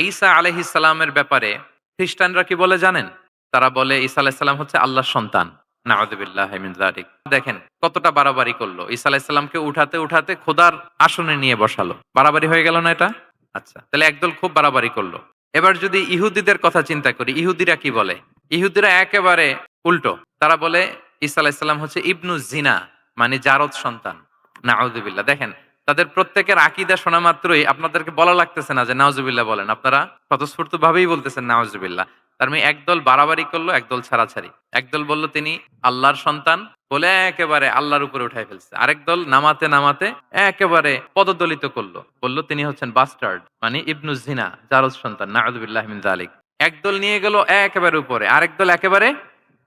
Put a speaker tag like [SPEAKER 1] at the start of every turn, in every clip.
[SPEAKER 1] ঈসা আলাইহিস সালামের ব্যাপারে খ্রিস্টানরা কি বলে জানেন? তারা বলে ঈসা আলাইহিস সালাম হচ্ছে আল্লাহর সন্তান। নাউযুবিল্লাহি মিন যালিক। দেখেন কতটা বাড়াবাড়ি করলো। ঈসা আলাইহিস সালামকে উঠাতে, উঠাতে খোদার আসনে নিয়ে বসালো। বাড়াবাড়ি হয়ে গেল না এটা? আচ্ছা, তাহলে একদল খুব বাড়াবাড়ি করলো। এবার যদি ইহুদিদের কথা চিন্তা করি, ইহুদিরা কি বলে? ইহুদিরা একেবারে উল্টো। তারা বলে ঈসা আলাইহিস সালাম হচ্ছে ইবনু জিনা, মানে জারদ সন্তান। নাউযুবিল্লাহ। দেখেন তাদের প্রত্যেকের আকীদা শোনা মাত্রই আপনাদেরকে বলা লাগতেছে না যে নাউজুবিল্লাহ বলেন। আপনারা স্বতঃস্ফূর্তভাবেই বলতেছেন নাউজুবিল্লাহ। তার মানে একদল বাড়াবাড়ি করলো, একদল ছাড়াছাড়ি। একদল বলল তিনি আল্লাহর সন্তান বলে একেবারে আল্লাহর উপরে উঠায় ফেলছে। আরেক দল নামাতে, নামাতে একেবারে পদদলিত করলো। বলল তিনি হচ্ছেন বাস্টার্ড, মানে ইবনু জিনা, জারজ সন্তান। নাউযুবিল্লাহি মিন যালিক। একদল নিয়ে গেল একেবারে উপরে, আরেক দল একেবারে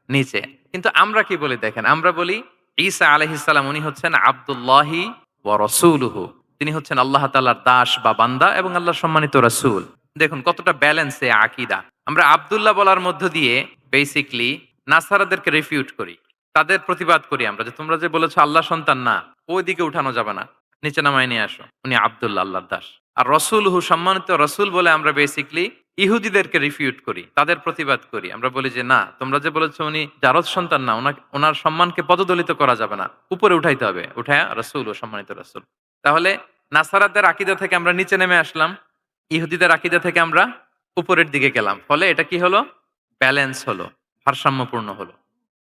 [SPEAKER 1] নিচে। কিন্তু আমরা কি বলি দেখেন, আমরা বলি ঈসা আলাইহিস সালাম উনি হচ্ছেন আব্দুল্লাহি ওয়া রাসূলুহু। তিনি হচ্ছেন আল্লাহ তাআলার দাস বা বান্দা এবং আল্লাহর সম্মানিত রাসূল। দেখুন কতটা ব্যালেন্স এই আকীদা। আমরা আব্দুল্লাহ বলার মধ্য দিয়ে বেসিক্যালি নাসারাদেরকে রিফিউট করি। তাদের প্রতিবাদ করি আমরা যে তোমরা যে বলেছো আল্লাহ সন্তান না, ওইদিকে উঠানো যাবে না। নিচে নামায় নিয়ে আসো। উনি আব্দুল্লাহ, আল্লাহর দাস। আর রাসূলুহু সম্মানিত রাসূল বলে আমরা বেসিক্যালি ইহুদিদেরকে রিফিউট করি, তাদের প্রতিবাদ করি। আমরা বলি যে না, তোমরা যে বলেছো উনি জারজ সন্তান না, ওনার সম্মানকে পদদলিত করা যাবে না, উপরে উঠাইতে হবে। উঠায়া রাসূল ও সম্মানিত রাসূল। তাহলে নাসারাদের আকীদা থেকে আমরা নিচে নেমে আসলাম, ইহুদিদের আকীদা থেকে আমরা উপরের দিকে গেলাম। ফলে এটা কি হলো? ব্যালেন্স হলো, ভারসাম্যপূর্ণ হলো।